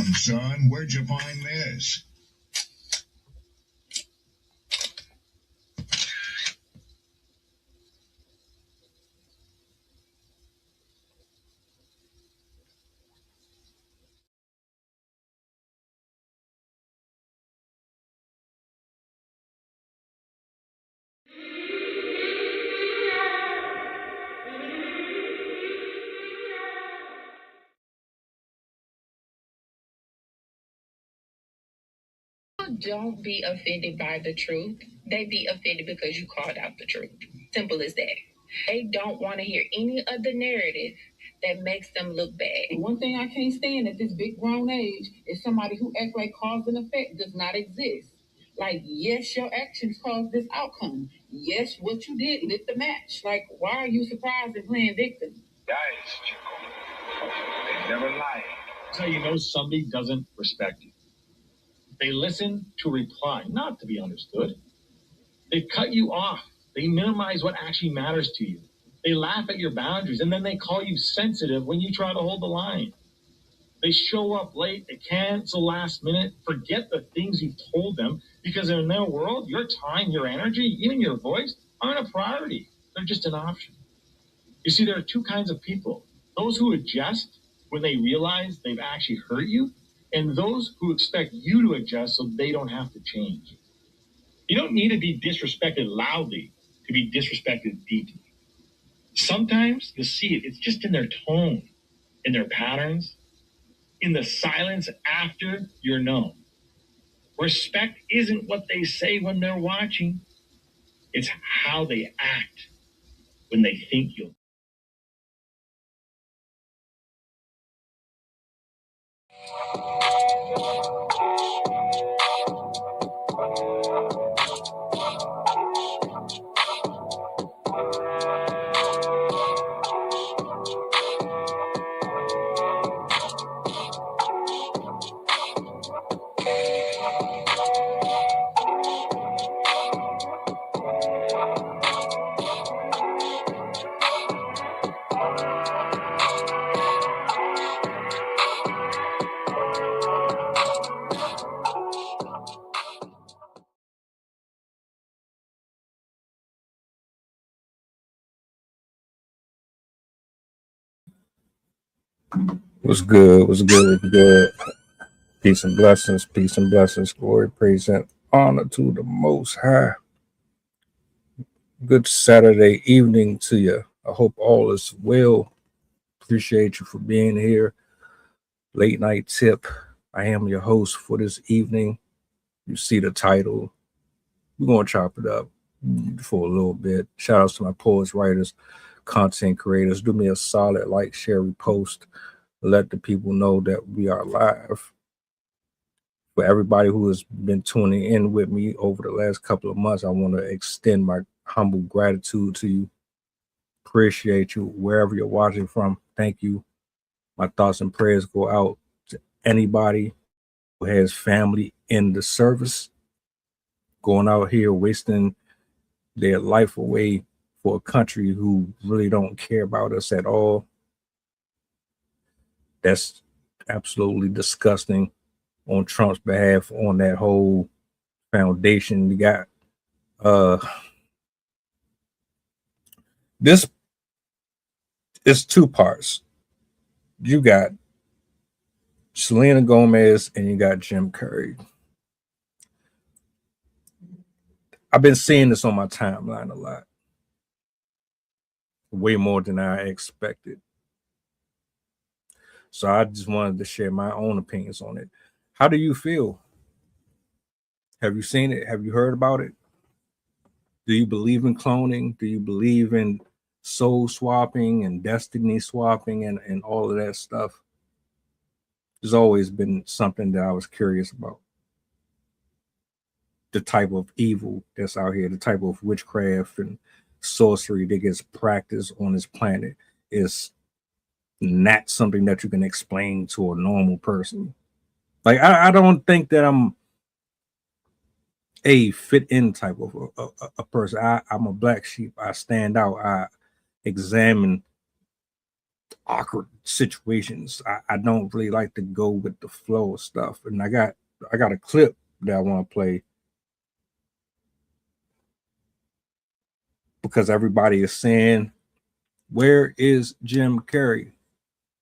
Damn, son, where'd you find this? Don't be offended by the truth. They be offended because you called out the truth. Simple as that. They don't want to hear any other narrative that makes them look bad. One thing I can't stand at this big grown age is somebody who acts like cause and effect does not exist. Like, yes, your actions caused this outcome. Yes, what you did lit the match. Like, why are you surprised and playing victim? Guys, Chico, they never lie. That's how you know somebody doesn't respect you. They listen to reply, not to be understood. They cut you off. They minimize what actually matters to you. They laugh at your boundaries, and then they call you sensitive when you try to hold the line. They show up late, they cancel last minute, forget the things you've told them, because in their world, your time, your energy, even your voice aren't a priority. They're just an option. You see, there are two kinds of people. Those who adjust when they realize they've actually hurt you, and those who expect you to adjust so they don't have to change. You don't need to be disrespected loudly to be disrespected deeply. Sometimes you'll see it. It's just in their tone, in their patterns, in the silence after you're known. Respect isn't what they say when they're watching. It's how they act when they think you'll. What's good? What's good? What's good? Peace and blessings. Peace and blessings. Glory, praise, and honor to the Most High. Good Saturday evening to you. I hope all is well. Appreciate you for being here. Late night tip. I am your host for this evening. You see the title. We're going to chop it up for a little bit. Shout outs to my poets, writers, content creators. Do me a solid like, share, repost. Let the people know that we are live. For everybody who has been tuning in with me over the last couple of months, I want to extend my humble gratitude to you. Appreciate you wherever you're watching from. Thank you. My thoughts and prayers go out to anybody who has family in the service, going out here wasting their life away for a country who really don't care about us at all. That's absolutely disgusting on Trump's behalf, on that whole foundation. You got this is two parts. You got Selena Gomez and you got Jim Carrey. I've been seeing this on my timeline a lot, way more than I expected. So I just wanted to share my own opinions on it. How do you feel? Have you seen it? Have you heard about it? Do you believe in cloning? Do you believe in soul swapping and destiny swapping and all of that stuff? There's always been something that I was curious about. The type of evil that's out here, the type of witchcraft and sorcery that gets practiced on this planet is not something that you can explain to a normal person. Like, I don't think that I'm a fit in type of a person. I'm a black sheep. I stand out. I examine awkward situations. I don't really like to go with the flow of stuff. And I got a clip that I want to play because everybody is saying, where is Jim Carrey?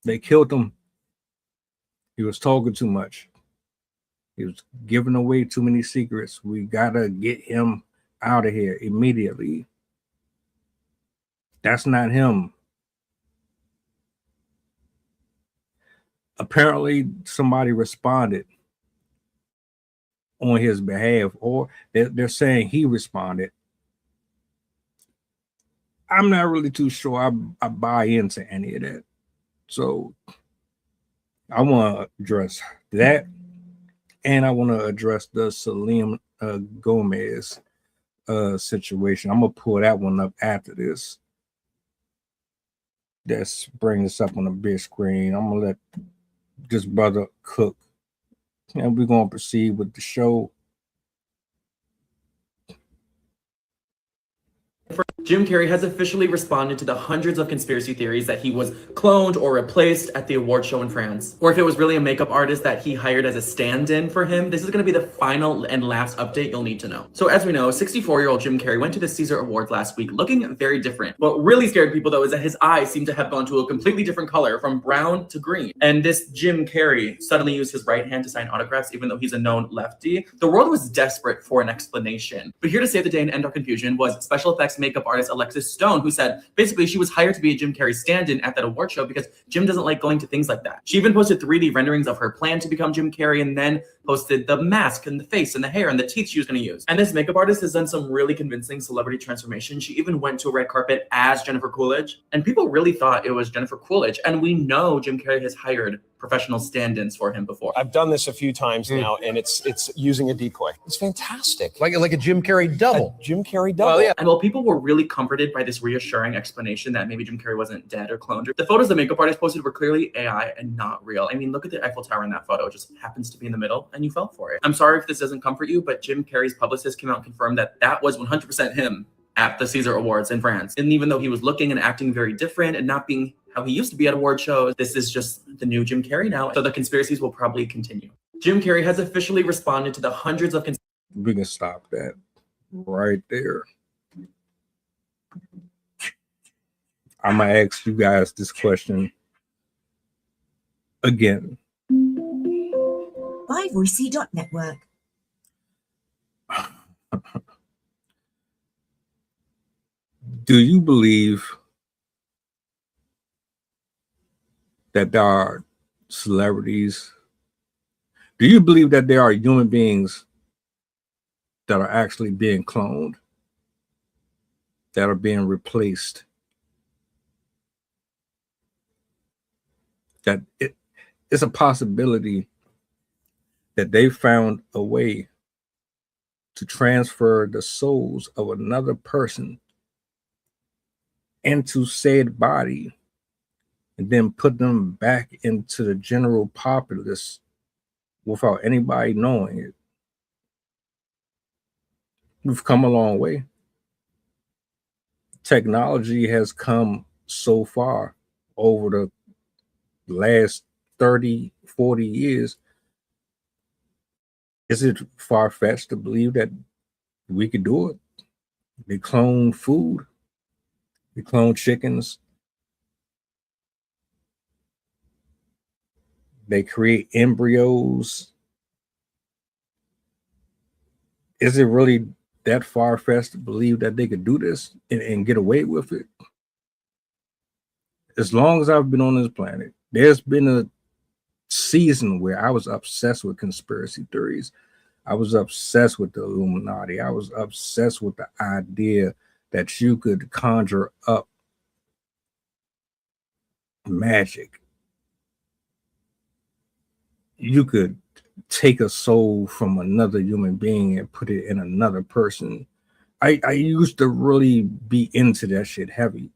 They killed him. He was talking too much. He was giving away too many secrets. We gotta get him out of here immediately. That's not him. Apparently, somebody responded on his behalf, or they're saying he responded. I'm not really too sure I buy into any of that. So I want to address that, and I want to address the Selena Gomez situation. I'm gonna pull that one up after this. Let's bring this up on the big screen. I'm gonna let this brother cook, and we're gonna proceed with the show. Jim Carrey has officially responded to the hundreds of conspiracy theories that he was cloned or replaced at the award show in France, or if it was really a makeup artist that he hired as a stand-in for him. This is going to be the final and last update you'll need to know. So as we know, 64-year-old Jim Carrey went to the Caesar Awards last week looking very different. What really scared people though is that his eyes seem to have gone to a completely different color from brown to green. And this Jim Carrey suddenly used his right hand to sign autographs even though he's a known lefty. The world was desperate for an explanation. But here to save the day and end our confusion was special effects makeup artist Alexis Stone, who said basically she was hired to be a Jim Carrey stand-in at that award show because Jim doesn't like going to things like that. She even posted 3D renderings of her plan to become Jim Carrey and then posted the mask and the face and the hair and the teeth she was going to use. And this makeup artist has done some really convincing celebrity transformation. She even went to a red carpet as Jennifer Coolidge, and people really thought it was Jennifer Coolidge. And we know Jim Carrey has hired professional stand-ins for him before. I've done this a few times now, and it's using a decoy. It's fantastic. Like a Jim Carrey double. A Jim Carrey double. Oh, yeah. And while people were really comforted by this reassuring explanation that maybe Jim Carrey wasn't dead or cloned, the photos the makeup artist posted were clearly AI and not real. I mean, look at the Eiffel Tower in that photo. It just happens to be in the middle, and you fell for it. I'm sorry if this doesn't comfort you, but Jim Carrey's publicist came out and confirmed that that was 100% him at the Caesar Awards in France. And even though he was looking and acting very different and not being how he used to be at award shows, this is just the new Jim Carrey now. So the conspiracies will probably continue. Jim Carrey has officially responded to the hundreds of We can stop that right there. I'm gonna ask you guys this question again. By Voicey.network. Do you believe that there are celebrities? Do you believe that there are human beings that are actually being cloned, that are being replaced? That it's a possibility that they found a way to transfer the souls of another person into said body and then put them back into the general populace without anybody knowing it. We've come a long way. Technology has come so far over the last 30, 40 years. Is it far-fetched to believe that we could do it? They clone food. They clone chickens. They create embryos. Is it really that far-fetched to believe that they could do this and get away with it? As long as I've been on this planet, there's been a season where I was obsessed with conspiracy theories. I was obsessed with the Illuminati. I was obsessed with the idea that you could conjure up magic. You could take a soul from another human being and put it in another person. I used to really be into that shit heavy.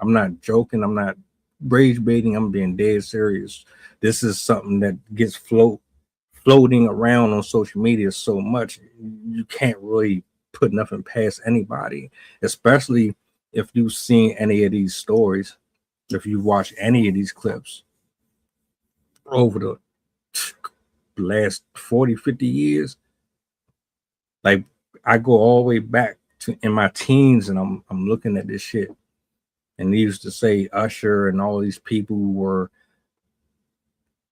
I'm not joking. I'm not rage baiting. I'm being dead serious. This is something that gets floating around on social media so much. You can't really put nothing past anybody, especially if you've seen any of these stories. If you watch any of these clips over the last 40, 50 years, like I go all the way back to in my teens and I'm looking at this shit. And they used to say Usher and all these people were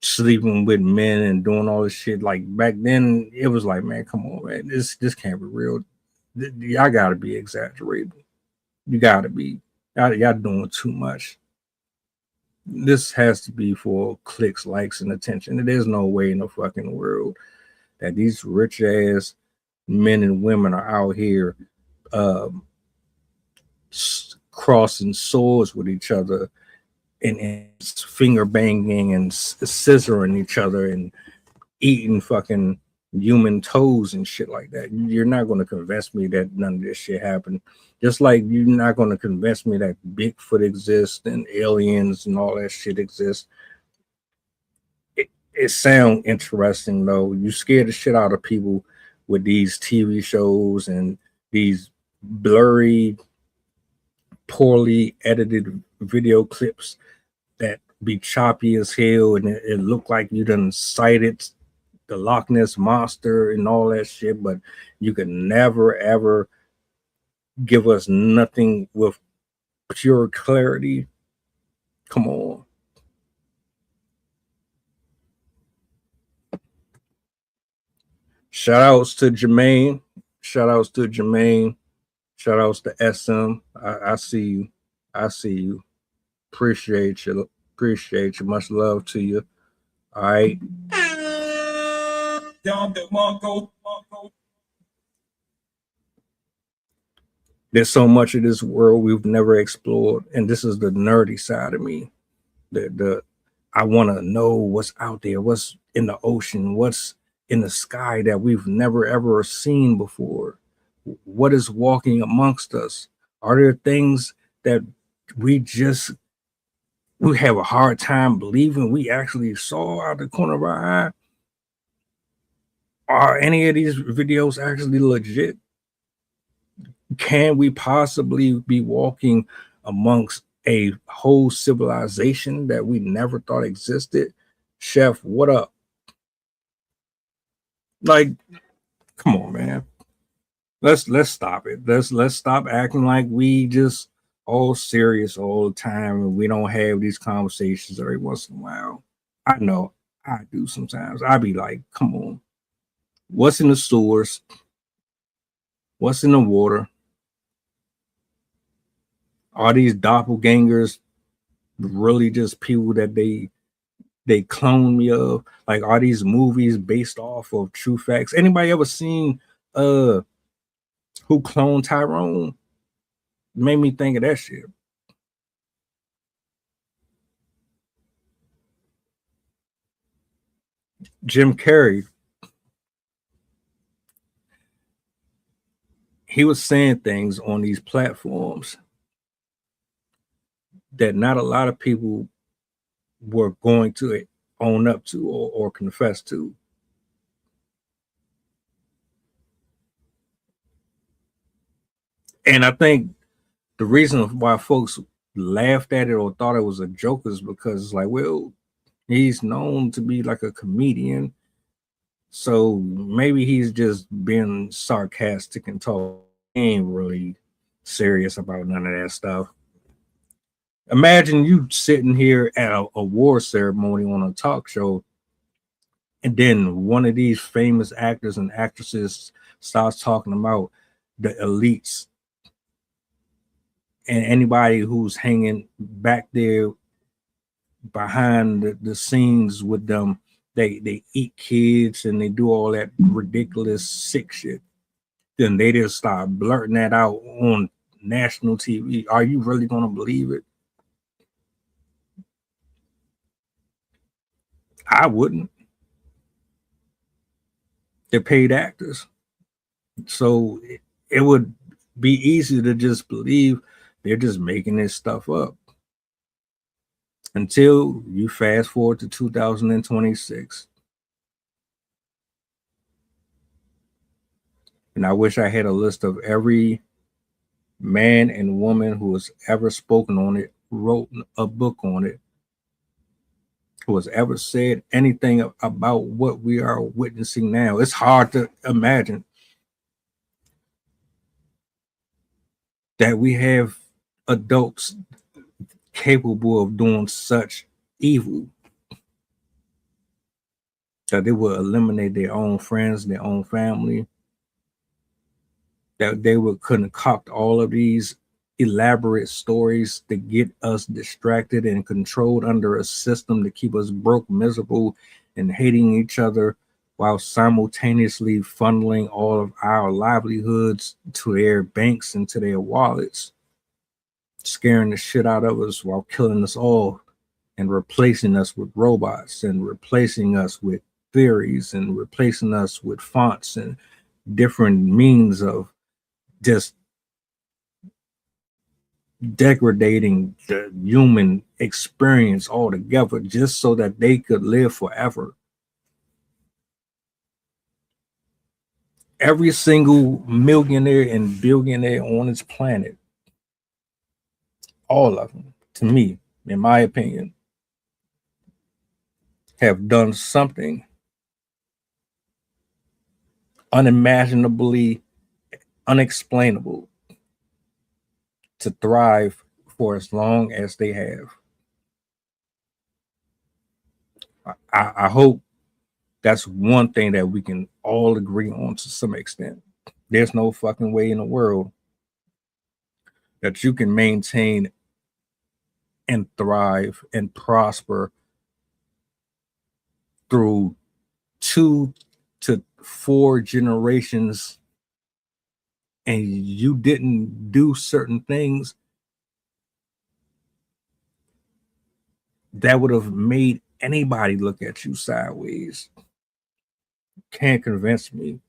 sleeping with men and doing all this shit. Like back then, it was like, man, come on, man, this can't be real. Y'all gotta be exaggerating. You gotta be. Y'all doing too much. This has to be for clicks, likes, and attention. There's no way in the fucking world that these rich ass men and women are out here crossing swords with each other and finger banging and scissoring each other and eating fucking human toes and shit like that. You're not going to convince me that none of this shit happened. Just like you're not going to convince me that Bigfoot exists and aliens and all that shit exists. It sounds interesting though. You scare the shit out of people with these TV shows and these blurry, poorly edited video clips that be choppy as hell and it look like you done cited the Loch Ness monster and all that shit, but you could never ever give us nothing with pure clarity. Come on. Shout outs to Jermaine. Shout outs to Jermaine. Shout outs to SM. I see you. I see you. Appreciate you. Appreciate you. Much love to you. All right. There's so much of this world we've never explored, and this is the nerdy side of me. The I want to know what's out there, what's in the ocean, what's in the sky that we've never ever seen before. What is walking amongst us? Are there things that we have a hard time believing we actually saw out the corner of our eye? Are any of these videos actually legit? Can we possibly be walking amongst a whole civilization that we never thought existed? Chef, what up? Like, come on, man. Let's stop it. Let's stop acting like we just all serious all the time and we don't have these conversations every once in a while. I know I do sometimes. I be like, come on. What's in the sewers? What's in the water? Are these doppelgangers really just people that they clone me of? Like, are these movies based off of true facts? Anybody ever seen Who Cloned Tyrone? Made me think of that shit. Jim Carrey, he was saying things on these platforms that not a lot of people were going to own up to or confess to. And I think the reason why folks laughed at it or thought it was a joke is because it's like, well, he's known to be like a comedian. So maybe he's just being sarcastic and talk. He ain't really serious about none of that stuff. Imagine you sitting here at a award ceremony on a talk show, and then one of these famous actors and actresses starts talking about the elites and anybody who's hanging back there behind the scenes with them. They eat kids and they do all that ridiculous sick shit. Then they just start blurting that out on national TV. Are you really going to believe it? I wouldn't. They're paid actors. So it would be easy to just believe they're just making this stuff up. Until you fast forward to 2026. And I wish I had a list of every man and woman who has ever spoken on it wrote a book on it, who has ever said anything about what we are witnessing now. It's hard to imagine that we have adults capable of doing such evil that they will eliminate their own friends, their own family, that they would concoct all of these elaborate stories to get us distracted and controlled under a system to keep us broke, miserable, and hating each other, while simultaneously funneling all of our livelihoods to their banks and to their wallets, scaring the shit out of us while killing us all and replacing us with robots and replacing us with theories and replacing us with fonts and different means of just degrading the human experience altogether just so that they could live forever. Every single millionaire and billionaire on this planet, all of them, to me, in my opinion, have done something unimaginably unexplainable to thrive for as long as they have. I hope that's one thing that we can all agree on to some extent. There's no fucking way in the world that you can maintain and thrive and prosper through 2 to 4 generations and you didn't do certain things that would have made anybody look at you sideways. Can't convince me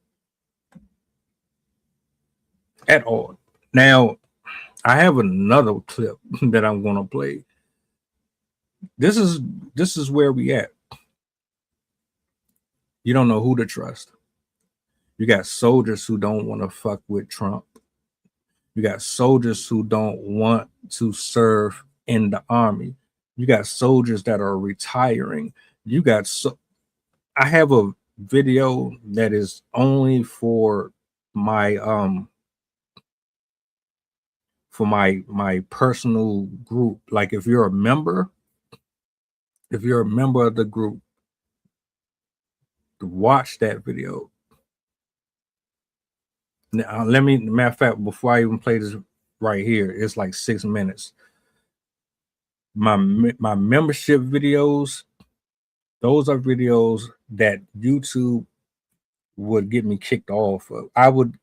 at all. Now, I have another clip that I'm going to play. This is where we at. You don't know who to trust. You got soldiers who don't want to fuck with Trump. You got soldiers who don't want to serve in the army. You got soldiers that are retiring. You got I have a video that is only for my personal group. Like if you're a member of the group, watch that video. Now, matter of fact, before I even play this right here, it's like 6 minutes. My membership videos, those are videos that YouTube would get me kicked off of. I would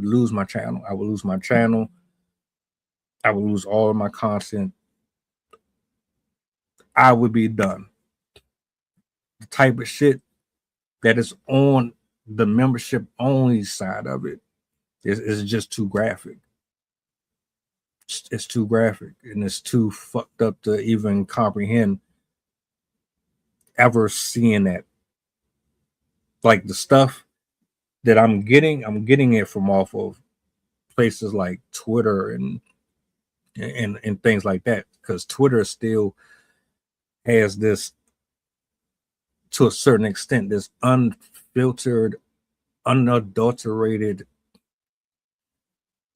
lose my channel. I would lose my channel. I would lose all of my content. I would be done. The type of shit that is on the membership only side of it is just too graphic. It's too graphic and it's too fucked up to even comprehend ever seeing that. Like the stuff that I'm getting it from off of places like Twitter and things like that, because Twitter still has this, to a certain extent, this unfiltered, unadulterated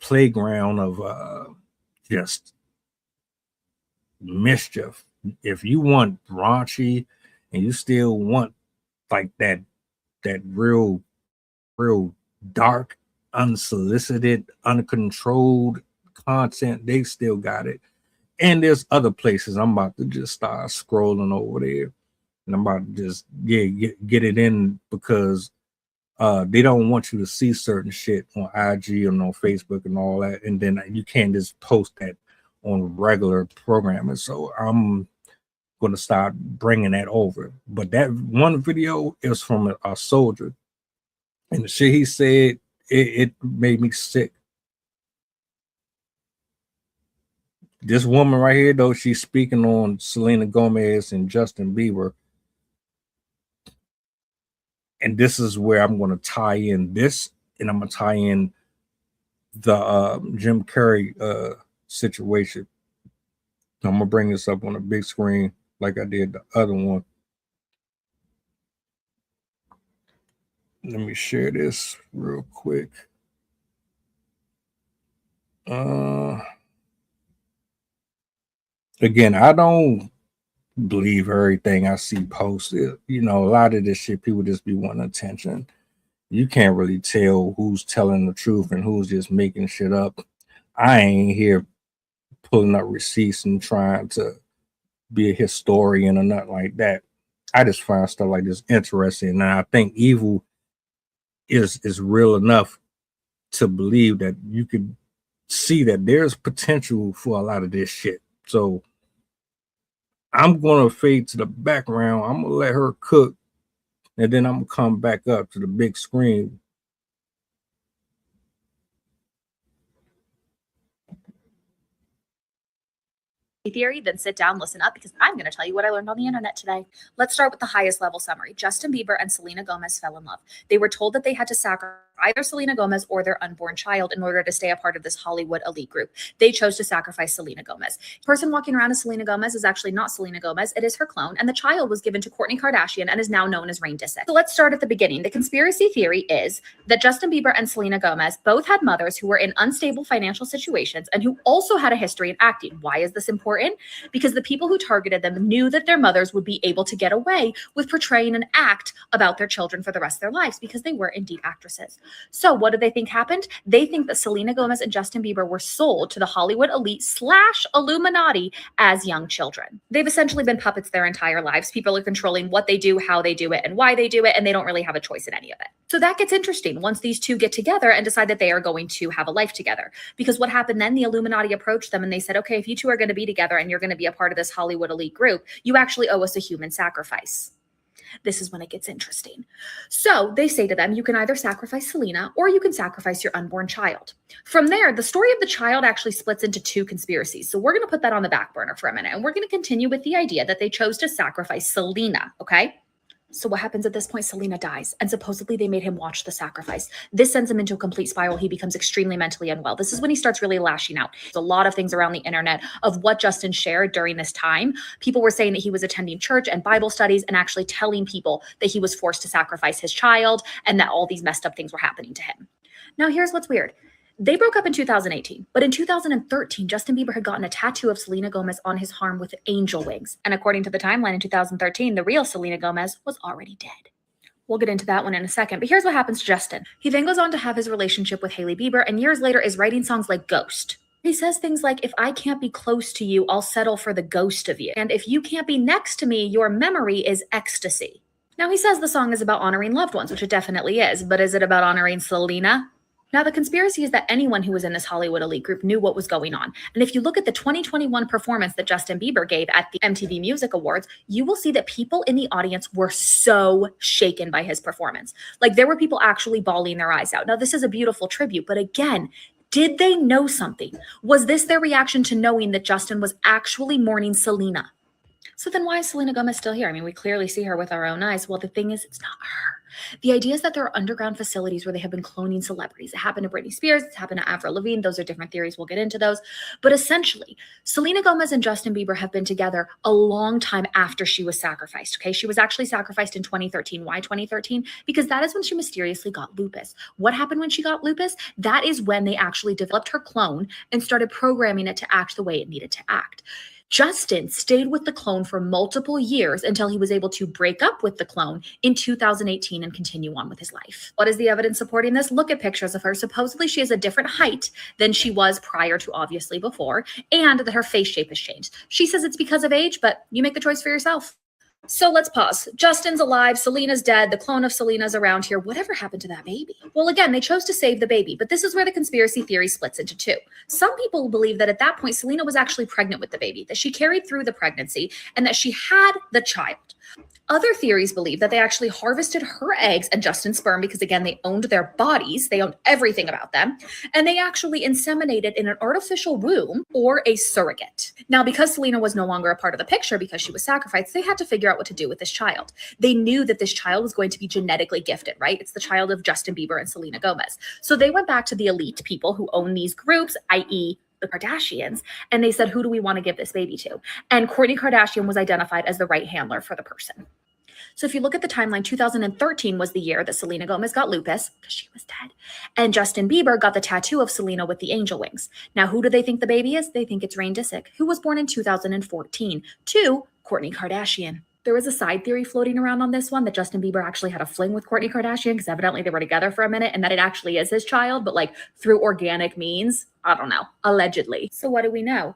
playground of just mischief. If you want raunchy and you still want like that real dark, unsolicited, uncontrolled content, they still got it. And there's other places. I'm about to just start scrolling over there, and I'm about to just get it in, because they don't want you to see certain shit on IG and on Facebook and all that, and then you can't just post that on regular programming. So I'm gonna start bringing that over. But that one video is from a soldier, and the shit he said, it made me sick. This woman right here, though, she's speaking on Selena Gomez and Justin Bieber. And this is where I'm going to tie in this, and I'm going to tie in the Jim Carrey situation. I'm gonna bring this up on a big screen like I did the other one. Let me share this real quick. Again, I don't believe everything I see posted. You know, a lot of this shit, people just be wanting attention. You can't really tell who's telling the truth and who's just making shit up. I ain't here pulling up receipts and trying to be a historian or nothing like that. I just find stuff like this interesting, and I think evil is real enough to believe that you could see that there's potential for a lot of this shit. So I'm gonna fade to the background. I'm gonna let her cook, and then I'm gonna come back up to the big screen. Theory, then sit down, listen up, because I'm going to tell you what I learned on the internet today. Let's start with the highest level summary. Justin Bieber and Selena Gomez fell in love. They were told that they had to sacrifice either Selena Gomez or their unborn child in order to stay a part of this Hollywood elite group. They chose to sacrifice Selena Gomez. The person walking around as Selena Gomez is actually not Selena Gomez. It is her clone, and the child was given to Kourtney Kardashian and is now known as Rain Disick. So let's start at the beginning. The conspiracy theory is that Justin Bieber and Selena Gomez both had mothers who were in unstable financial situations and who also had a history in acting. Why is this important? Because the people who targeted them knew that their mothers would be able to get away with portraying an act about their children for the rest of their lives because they were indeed actresses. So what do they think happened? They think that Selena Gomez and Justin Bieber were sold to the Hollywood elite / Illuminati as young children. They've essentially been puppets their entire lives. People are controlling what they do, how they do it, and why they do it, and they don't really have a choice in any of it. So that gets interesting once these two get together and decide that they are going to have a life together. Because what happened then, the Illuminati approached them and they said, okay, if you two are going to be together and you're going to be a part of this Hollywood elite group, you actually owe us a human sacrifice. This is when it gets interesting. So they say to them, you can either sacrifice Selena or you can sacrifice your unborn child. From there, the story of the child actually splits into two conspiracies. So we're going to put that on the back burner for a minute. And we're going to continue with the idea that they chose to sacrifice Selena, okay? So what happens at this point? Selena dies, and supposedly they made him watch the sacrifice. This sends him into a complete spiral. He becomes extremely mentally unwell. This is when he starts really lashing out. There's a lot of things around the internet of what Justin shared during this time. People were saying that he was attending church and Bible studies and actually telling people that he was forced to sacrifice his child and that all these messed up things were happening to him. Now, here's what's weird. They broke up in 2018, but in 2013, Justin Bieber had gotten a tattoo of Selena Gomez on his arm with angel wings. And according to the timeline in 2013, the real Selena Gomez was already dead. We'll get into that one in a second, but here's what happens to Justin. He then goes on to have his relationship with Hailey Bieber, and years later is writing songs like Ghost. He says things like, if I can't be close to you, I'll settle for the ghost of you. And if you can't be next to me, your memory is ecstasy. Now, he says the song is about honoring loved ones, which it definitely is, but is it about honoring Selena? Now, the conspiracy is that anyone who was in this Hollywood elite group knew what was going on. And if you look at the 2021 performance that Justin Bieber gave at the MTV Music Awards, you will see that people in the audience were so shaken by his performance. Like, there were people actually bawling their eyes out. Now, this is a beautiful tribute, but again, did they know something? Was this their reaction to knowing that Justin was actually mourning Selena? So then why is Selena Gomez still here? I mean, we clearly see her with our own eyes. Well, the thing is, it's not her. The idea is that there are underground facilities where they have been cloning celebrities. It happened to Britney Spears. It's happened to Avril Lavigne. Those are different theories. We'll get into those. But essentially, Selena Gomez and Justin Bieber have been together a long time after she was sacrificed. Okay, she was actually sacrificed in 2013. Why 2013? Because that is when she mysteriously got lupus. What happened when she got lupus? That is when they actually developed her clone and started programming it to act the way it needed to act. Justin stayed with the clone for multiple years until he was able to break up with the clone in 2018 and continue on with his life. What is the evidence supporting this? Look at pictures of her. Supposedly she has a different height than she was prior to obviously before, and that her face shape has changed. She says it's because of age, but you make the choice for yourself. So let's pause. Justin's alive. Selena's dead. The clone of Selena's around here. Whatever happened to that baby? Well, again, they chose to save the baby, but this is where the conspiracy theory splits into two. Some people believe that at that point, Selena was actually pregnant with the baby, that she carried through the pregnancy, and that she had the child. Other theories believe that they actually harvested her eggs and Justin's sperm because, again, they owned their bodies. They owned everything about them. And they actually inseminated in an artificial womb or a surrogate. Now, because Selena was no longer a part of the picture because she was sacrificed, they had to figure out what to do with this child. They knew that this child was going to be genetically gifted, right? It's the child of Justin Bieber and Selena Gomez. So they went back to the elite people who own these groups, i.e., the Kardashians, and they said, who do we want to give this baby to? And Kourtney Kardashian was identified as the right handler for the person. So if you look at the timeline, 2013 was the year that Selena Gomez got lupus because she was dead. And Justin Bieber got the tattoo of Selena with the angel wings. Now, who do they think the baby is? They think it's Rain Disick, who was born in 2014 to Kourtney Kardashian. There was a side theory floating around on this one that Justin Bieber actually had a fling with Kourtney Kardashian because evidently they were together for a minute and that it actually is his child, but like through organic means. I don't know, allegedly. So what do we know?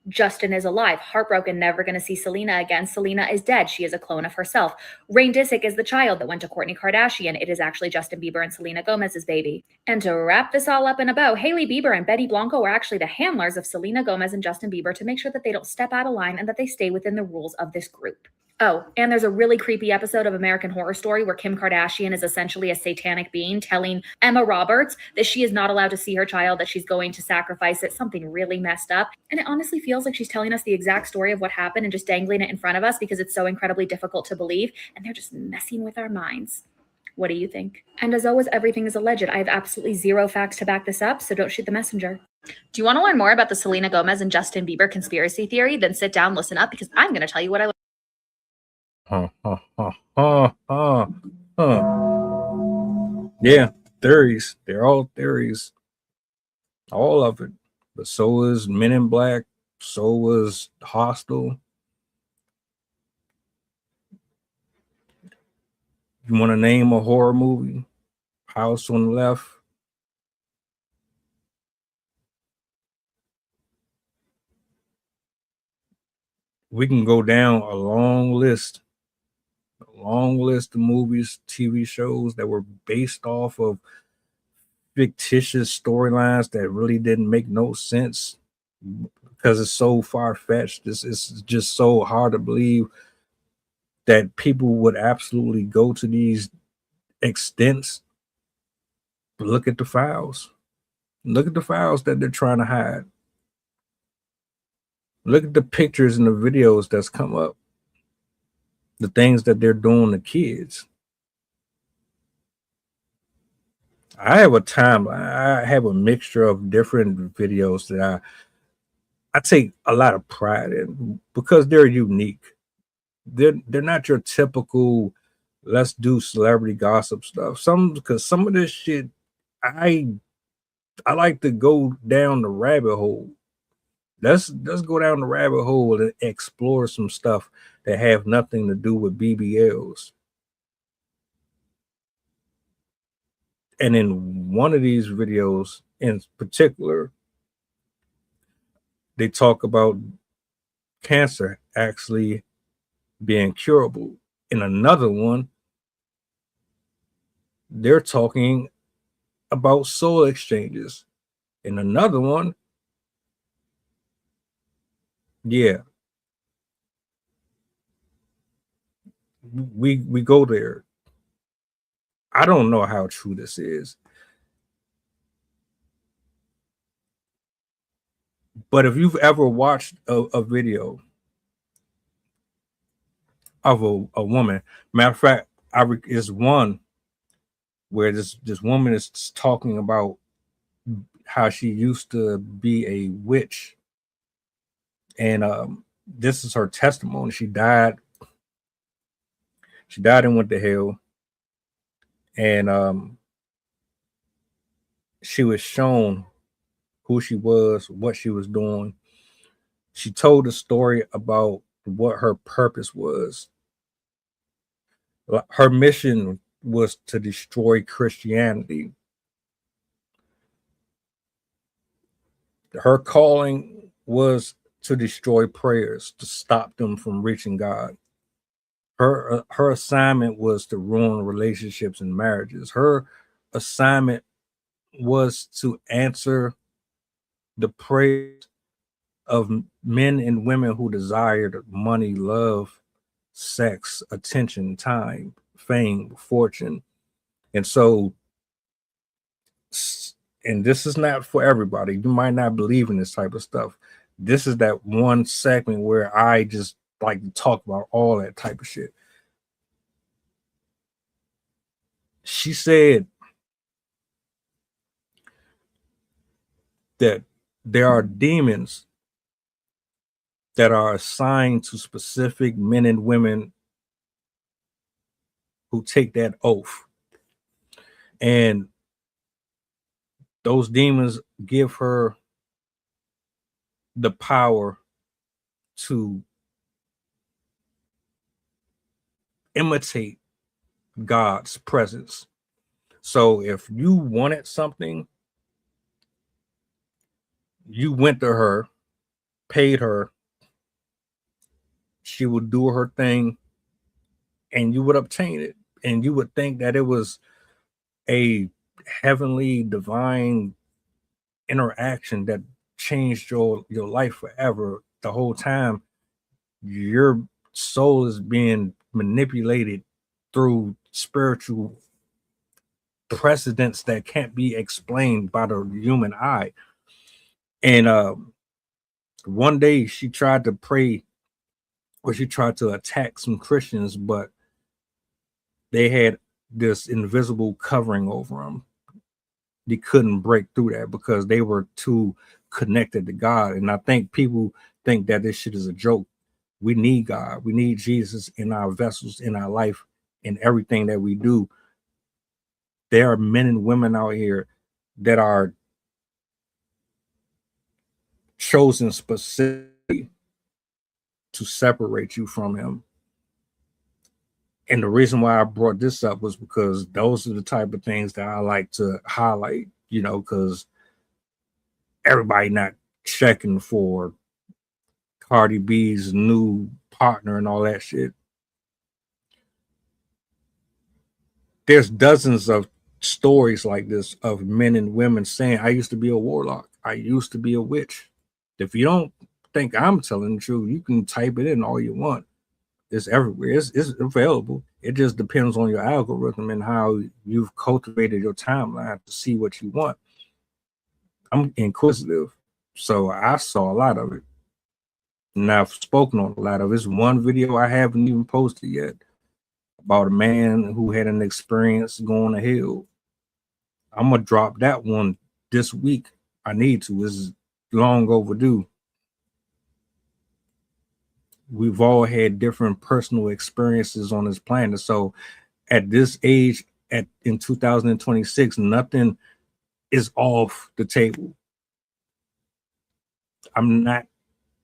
Justin is alive, heartbroken, never going to see Selena again. Selena is dead. She is a clone of herself. Rain Disick is the child that went to Kourtney Kardashian. It is actually Justin Bieber and Selena Gomez's baby. And to wrap this all up in a bow, Hailey Bieber and Betty Blanco are actually the handlers of Selena Gomez and Justin Bieber to make sure that they don't step out of line and that they stay within the rules of this group. Oh, and there's a really creepy episode of American Horror Story where Kim Kardashian is essentially a satanic being telling Emma Roberts that she is not allowed to see her child, that she's going to sacrifice it, something really messed up. And it honestly feels like she's telling us the exact story of what happened and just dangling it in front of us because it's so incredibly difficult to believe. And they're just messing with our minds. What do you think? And as always, everything is alleged. I have absolutely zero facts to back this up, so don't shoot the messenger. Do you want to learn more about the Selena Gomez and Justin Bieber conspiracy theory? Then sit down, listen up, because I'm going to tell you what I learned. Yeah, theories. They're all theories. All of it. But so is Men in Black. So was Hostel. You want to name a horror movie? House on the Left. We can go down a long list of movies, TV shows that were based off of fictitious storylines that really didn't make no sense because it's so far-fetched. It's just so hard to believe that people would absolutely go to these extents. Look at the files. Look at the files that they're trying to hide. Look at the pictures and the videos that's come up. The things that they're doing to kids. I have a timeline. I have a mixture of different videos that I take a lot of pride in because they're unique. They're not your typical let's do celebrity gossip stuff. Because some of this shit I like to go down the rabbit hole. Let's go down the rabbit hole and explore some stuff that have nothing to do with BBLs. And in one of these videos in particular, they talk about cancer actually being curable. In another one, they're talking about soul exchanges. In another one, yeah, we go there. I don't know how true this is, but if you've ever watched a video of a woman, matter of fact, is one where this woman is talking about how she used to be a witch, and this is her testimony. She died and went to hell, and she was shown who she was, what she was doing. She told a story about what her purpose was. Her mission was to destroy Christianity. Her calling was to destroy prayers, to stop them from reaching God. Her assignment was to ruin relationships and marriages. Her assignment was to answer the prayers of men and women who desired money, love, sex, attention, time, fame, fortune. And so, and this is not for everybody. You might not believe in this type of stuff. This is that one segment where I just like to talk about all that type of shit. She said that there are demons that are assigned to specific men and women who take that oath. And those demons give her the power to imitate God's presence. So if you wanted something, you went to her, paid her, she would do her thing, and you would obtain it. And you would think that it was a heavenly, divine interaction that changed your life forever. The whole time, your soul is being manipulated through spiritual precedents that can't be explained by the human eye. And one day she tried to pray, or she tried to attack some Christians, but they had this invisible covering over them. They couldn't break through that because they were too connected to God. And I think people think that this shit is a joke. We need God. We need Jesus in our vessels, in our life, in everything that we do. There are men and women out here that are chosen specifically to separate you from him. And the reason why I brought this up was because those are the type of things that I like to highlight, because everybody not checking for Cardi B's new partner and all that shit. There's dozens of stories like this of men and women saying, I used to be a warlock. I used to be a witch. If you don't think I'm telling the truth, you can type it in all you want. It's everywhere. It's available. It just depends on your algorithm and how you've cultivated your timeline to see what you want. I'm inquisitive, so I saw a lot of it. And I've spoken on a lot of it. It's one video I haven't even posted yet about a man who had an experience going to hell. I'm going to drop that one this week. I need to. It's long overdue. We've all had different personal experiences on this planet. So at this age, in 2026, nothing is off the table. I'm not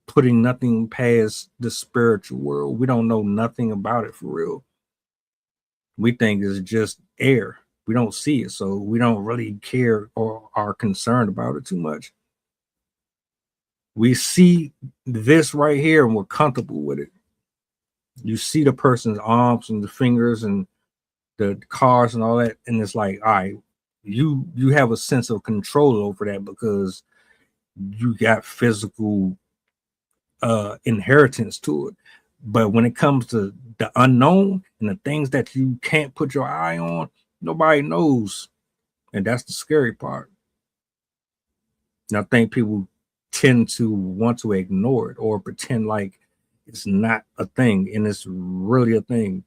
putting nothing past the spiritual world. We don't know nothing about it for real. We think it's just air. We don't see it, so we don't really care or are concerned about it too much. We see this right here and we're comfortable with it. You see the person's arms and the fingers and the cars and all that, and it's like, all right, you have a sense of control over that because you got physical inheritance to it. But when it comes to the unknown and the things that you can't put your eye on, nobody knows. And that's the scary part. And I think people tend to want to ignore it or pretend like it's not a thing, and it's really a thing.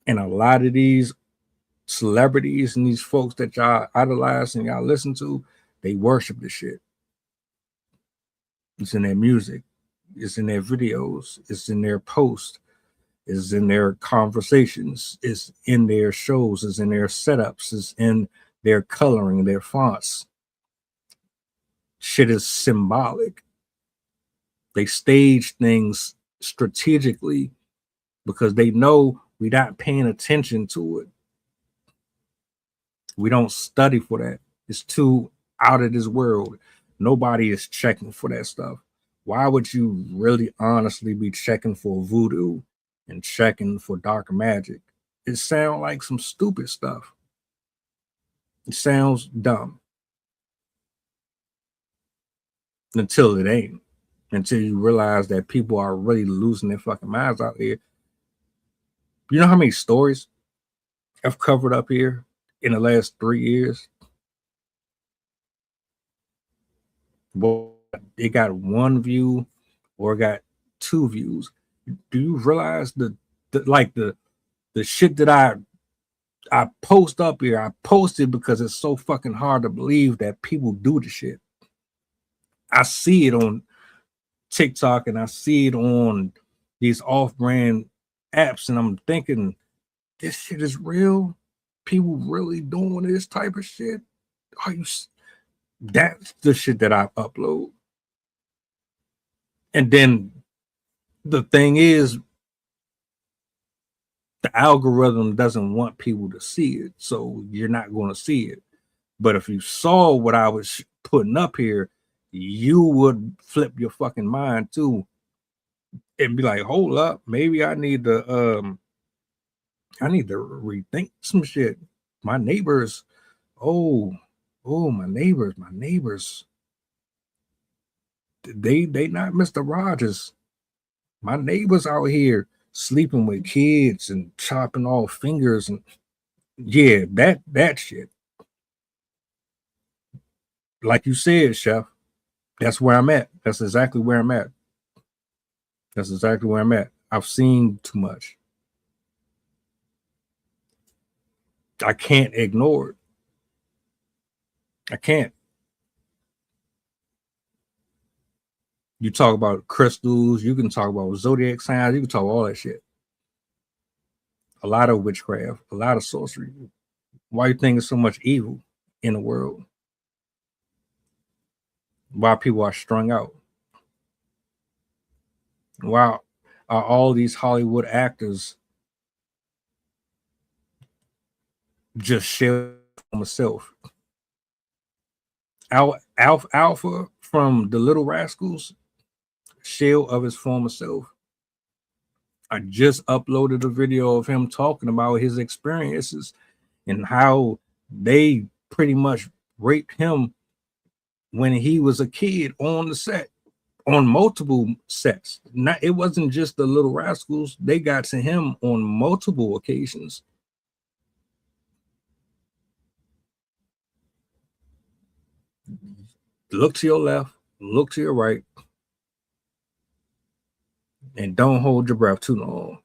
And a lot of these celebrities and these folks that y'all idolize and y'all listen to, they worship this shit. It's in their music, it's in their videos, it's in their posts, it's in their conversations, it's in their shows, it's in their setups, it's in their coloring, their fonts. Shit is symbolic. They stage things strategically because they know we're not paying attention to it. We don't study for that. It's too out of this world. Nobody is checking for that stuff. Why would you really honestly be checking for voodoo and checking for dark magic? It sounds like some stupid stuff. It sounds dumb. Until it ain't. Until you realize that people are really losing their fucking minds out here. You know how many stories I've covered up here in the last 3 years? Well, it got 1 view or got 2 views. Do you realize the shit that I I post up here. I posted because it's so fucking hard to believe that people do the shit. I see it on TikTok and I see it on these off-brand apps, and I'm thinking, this shit is real. People really doing this type of shit. Are you? That's the shit that I upload. And then the thing is, the algorithm doesn't want people to see it, so you're not going to see it. But if you saw what I was putting up here, you would flip your fucking mind too and be like, hold up, maybe I need to rethink some shit. My neighbors, oh, my neighbors, they not Mr. Rogers. My neighbors out here sleeping with kids and chopping off fingers, and yeah, that shit. Like you said, Chef, that's where I'm at. That's exactly where I'm at. That's exactly where I'm at. I've seen too much. I can't ignore it. I can't. You talk about crystals, you can talk about zodiac signs, you can talk all that shit. A lot of witchcraft, a lot of sorcery. Why you think there's so much evil in the world? Why people are strung out? Why are all these Hollywood actors just shell myself? Alpha from the Little Rascals, shell of his former self. I just uploaded a video of him talking about his experiences and how they pretty much raped him when he was a kid on the set, on multiple sets. Not, it wasn't just the Little Rascals. They got to him on multiple occasions. Look to your left, look to your right, and don't hold your breath too long,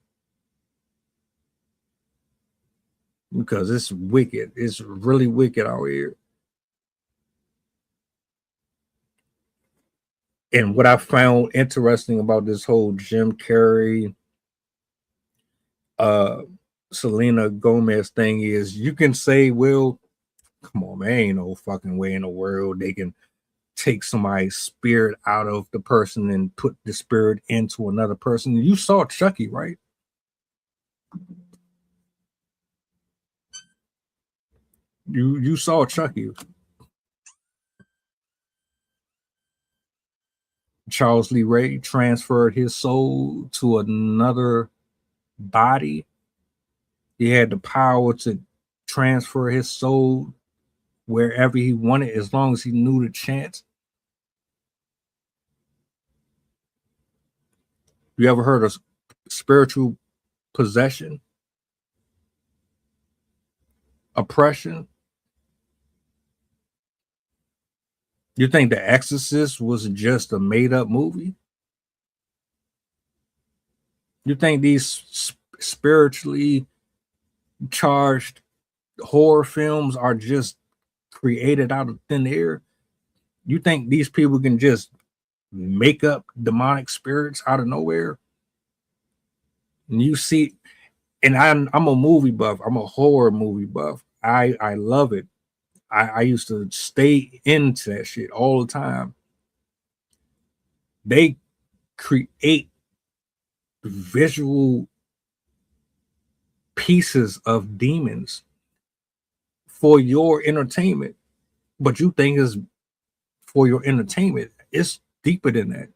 because it's wicked. It's really wicked out here. And what I found interesting about this whole Jim Carrey, Selena Gomez thing is, you can say, well, come on, man, ain't no fucking way in the world they can take somebody's spirit out of the person and put the spirit into another person. You saw Chucky, right? You saw Chucky. Charles Lee Ray transferred his soul to another body. He had the power to transfer his soul wherever he wanted, as long as he knew the chance. You ever heard of spiritual possession, oppression? You think The Exorcist was just a made-up movie? You think these spiritually charged horror films are just created out of thin air? You think these people can just make up demonic spirits out of nowhere? And you see, and I'm a movie buff. I'm a horror movie buff. I love it. I used to stay into that shit all the time. They create visual pieces of demons for your entertainment, but you think it's for your entertainment. It's deeper than that.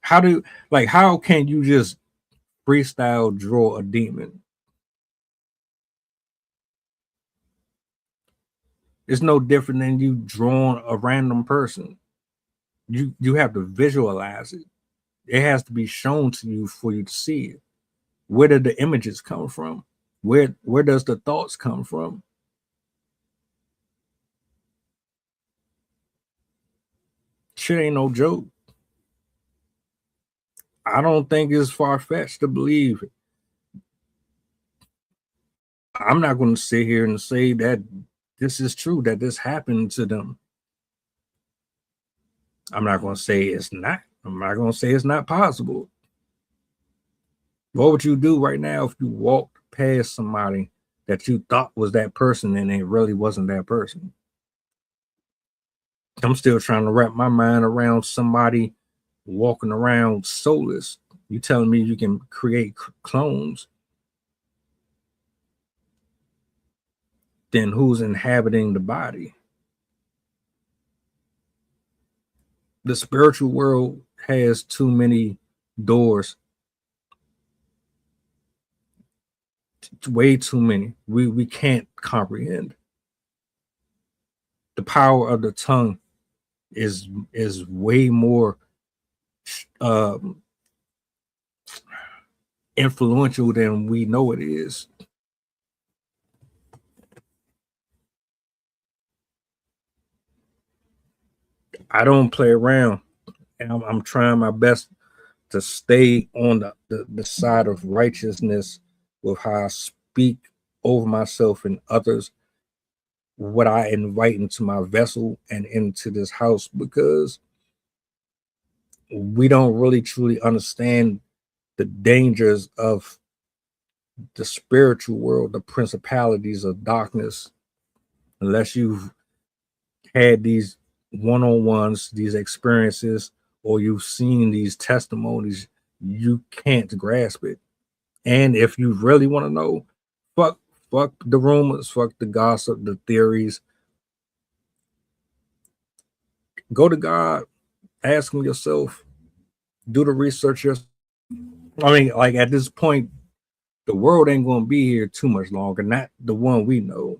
How can you just freestyle draw a demon? It's no different than you drawing a random person. You have to visualize it. It has to be shown to you for you to see it. Where did the images come from? Where does the thoughts come from? Shit ain't no joke. I don't think it's far-fetched to believe I'm not going to sit here and say that this is true, that this happened to them. I'm not going to say it's not. I'm not going to say it's not possible. What would you do right now if you walked past somebody that you thought was that person and it really wasn't that person? I'm still trying to wrap my mind around somebody walking around soulless. You telling me you can create clones? Then who's inhabiting the body? The spiritual world has too many doors. Way too many. We can't comprehend. The power of the tongue is way more influential than we know it is. I don't play around, and I'm trying my best to stay on the side of righteousness with how I speak over myself and others, what I invite into my vessel and into this house, because we don't really truly understand the dangers of the spiritual world, the principalities of darkness, unless you've had these one-on-ones, these experiences, or you've seen these testimonies. You can't grasp it. And if you really want to know, fuck the rumors, fuck the gossip, the theories. Go to God, ask him yourself, do the research yourself. I mean, like at this point, the world ain't going to be here too much longer. Not the one we know.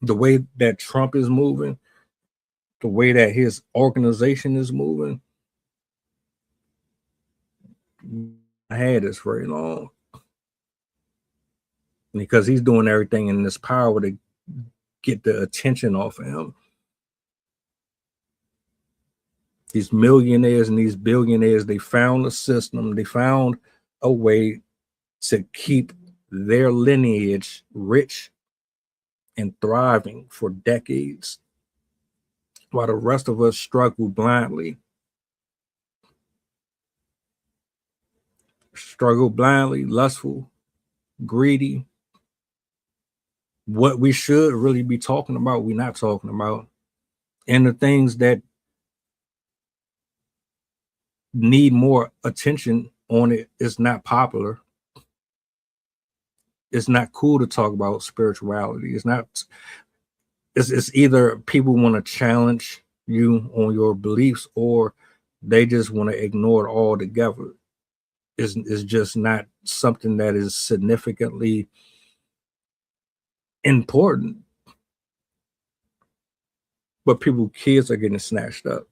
The way that Trump is moving, the way that his organization is moving, I had this very long. Because he's doing everything in this power to get the attention off of him. These millionaires and these billionaires, they found a system, they found a way to keep their lineage rich and thriving for decades, while the rest of us struggle blindly. Struggle blindly, lustful, greedy. What we should really be talking about, we're not talking about. And the things that need more attention on it is not popular. It's not cool to talk about spirituality. It's either people want to challenge you on your beliefs, or they just want to ignore it altogether. It's just not something that is significantly important. But kids are getting snatched up.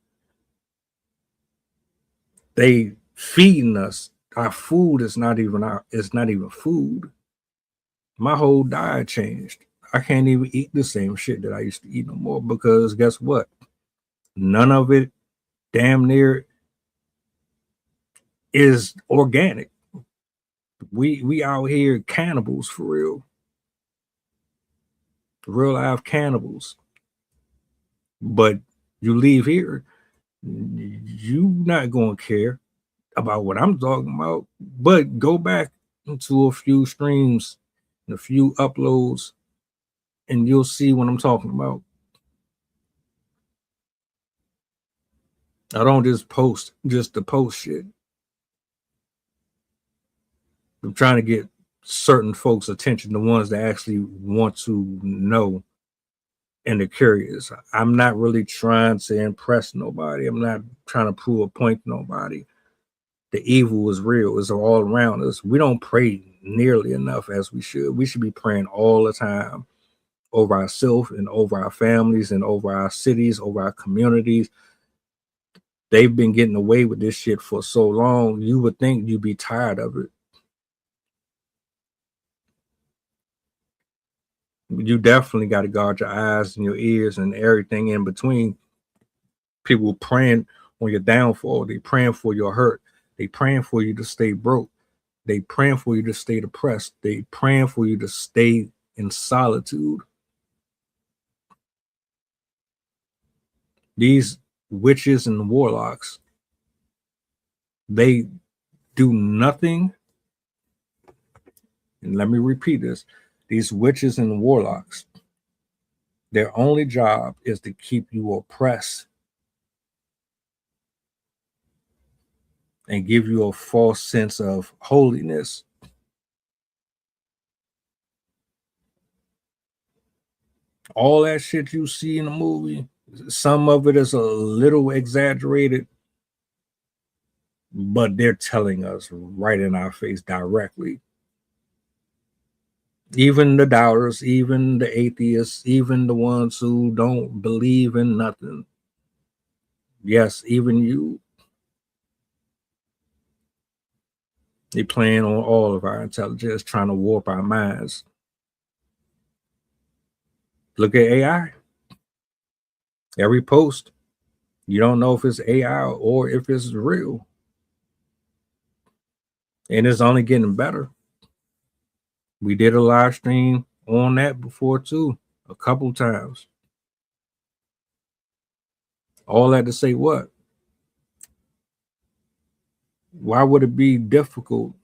They feeding us. Our food is not even food. My whole diet changed. I can't even eat the same shit that I used to eat no more, because guess what? None of it damn near is organic. We out here cannibals for real. Real life cannibals. But you leave here, you not gonna care about what I'm talking about. But go back into a few streams and a few uploads, and you'll see what I'm talking about. I don't just post just to post shit. I'm trying to get certain folks' attention, the ones that actually want to know and are curious. I'm not really trying to impress nobody. I'm not trying to prove a point to nobody. The evil is real. It's all around us. We don't pray nearly enough as we should. We should be praying all the time over ourselves and over our families and over our cities, over our communities. They've been getting away with this shit for so long. You would think you'd be tired of it. You definitely got to guard your eyes and your ears and everything in between. People praying on your downfall. They praying for your hurt. They praying for you to stay broke. They praying for you to stay depressed. They praying for you to stay in solitude. These witches and warlocks, they do nothing. And let me repeat this. These witches and warlocks, their only job is to keep you oppressed and give you a false sense of holiness. All that shit you see in the movie, some of it is a little exaggerated, but they're telling us right in our face directly. Even the doubters, even the atheists, even the ones who don't believe in nothing. Yes, even you. They playing on all of our intelligence, trying to warp our minds. Look at AI. Every post, you don't know if it's AI or if it's real. And it's only getting better. We did a live stream on that before too, a couple times. All that to say what? Why would it be difficult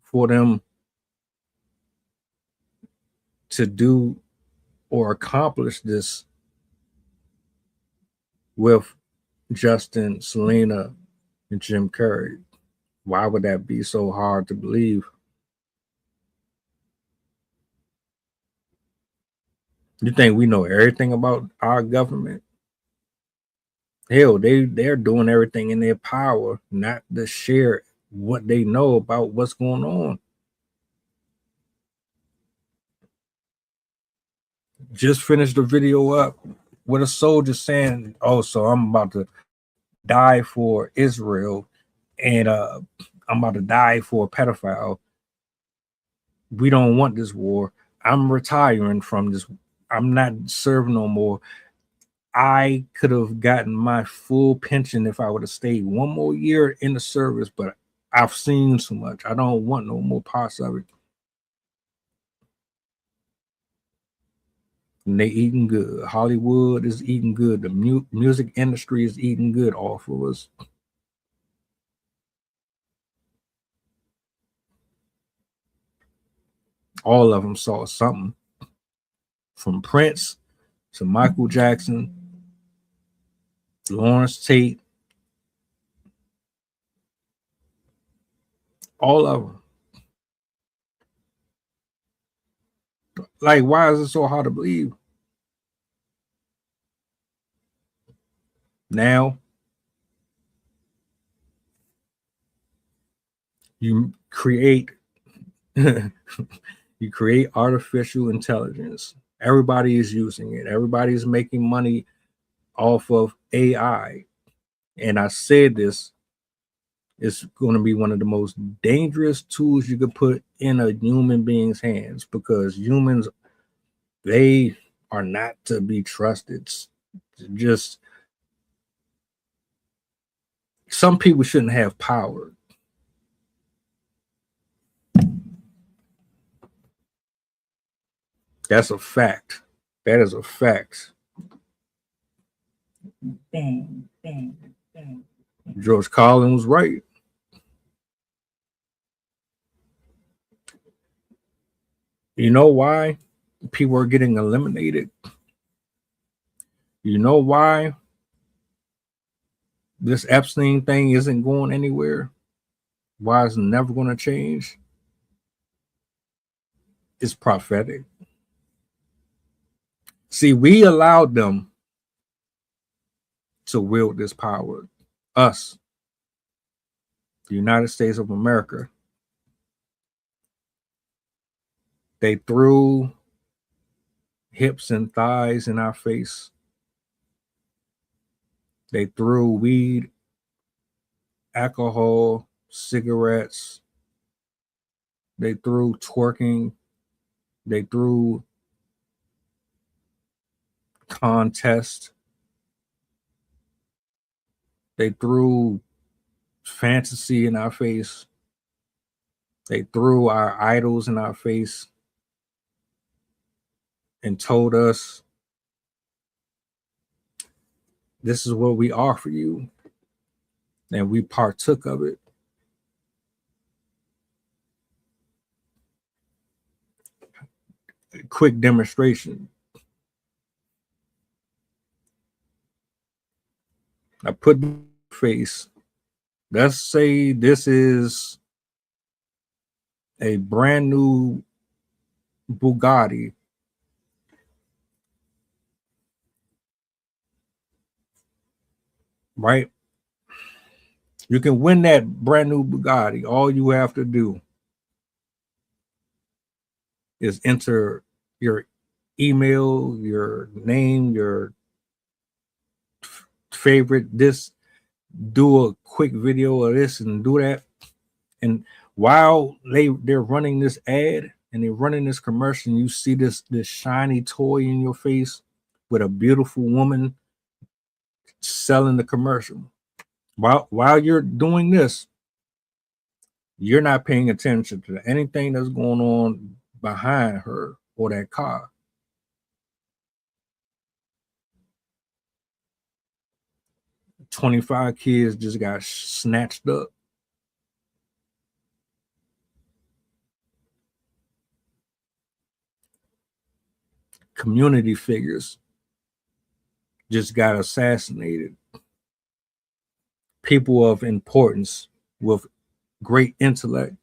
for them to do or accomplish this with Justin, Selena, and Jim Carrey? Why would that be so hard to believe? You think we know everything about our government? Hell, they're doing everything in their power not to share what they know about what's going on. Just finished the video up with a soldier saying, "Oh, so I'm about to die for Israel, and I'm about to die for a pedophile. We don't want this war. I'm retiring from this. I'm not serving no more. I could have gotten my full pension if I would have stayed one more year in the service, but I've seen so much. I don't want no more parts of it." And they eating good. Hollywood is eating good. The music industry is eating good off of us. All of them saw something, from Prince to Michael Jackson, Lawrence Tate, all of them. Like, why is it so hard to believe? Now, you create you create artificial intelligence. Everybody is using it. Everybody's making money off of AI. And I said this, it's going to be one of the most dangerous tools you could put in a human being's hands, because humans, they are not to be trusted. Just some people shouldn't have power. That's a fact. That is a fact. Bang, bang, bang. George Carlin was right. You know why people are getting eliminated? You know why this Epstein thing isn't going anywhere? Why it's never going to change? It's prophetic. See, we allowed them to wield this power. Us, the United States of America. They threw hips and thighs in our face. They threw weed, alcohol, cigarettes. They threw twerking. They threw contest. They threw fantasy in our face. They threw our idols in our face. and told us, this is what we offer you, and we partook of it. Quick demonstration. I put face. Let's say this is a brand new Bugatti. Right? You can win that brand new Bugatti. All you have to do is enter your email, your name, your favorite, this, do a quick video of this and do that. And while they're running this ad and they're running this commercial, and you see this shiny toy in your face with a beautiful woman selling the commercial. While you're doing this, you're not paying attention to anything that's going on behind her or that car. $25 kids just got snatched up. Community figures just got assassinated. People of importance with great intellect,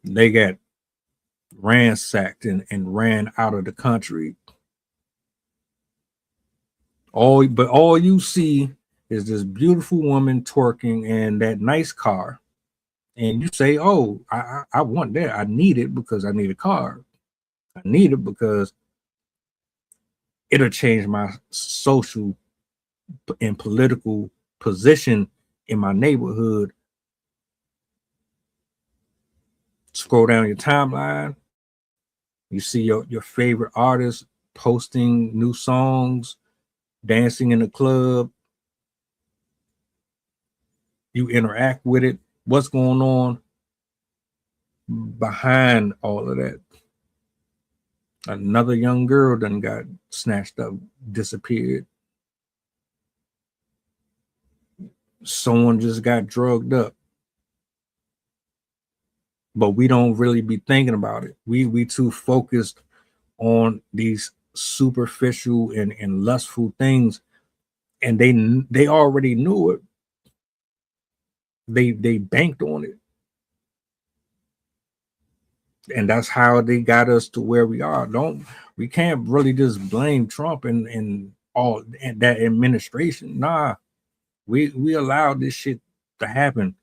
they got ransacked and ran out of the country. All you see is this beautiful woman twerking and that nice car. And you say, oh, I want that. I need it because I need a car. I need it because it'll change my social and political position in my neighborhood. Scroll down your timeline. You see your favorite artists posting new songs, dancing in the club. You interact with it. What's going on behind all of that? Another young girl done got snatched up, disappeared. Someone just got drugged up. But we don't really be thinking about it. We too focused on these superficial and lustful things, and they already knew it. They banked on it, and that's how they got us to where we are. We can't really just blame Trump and all and that administration. Nah, we allowed this shit to happen.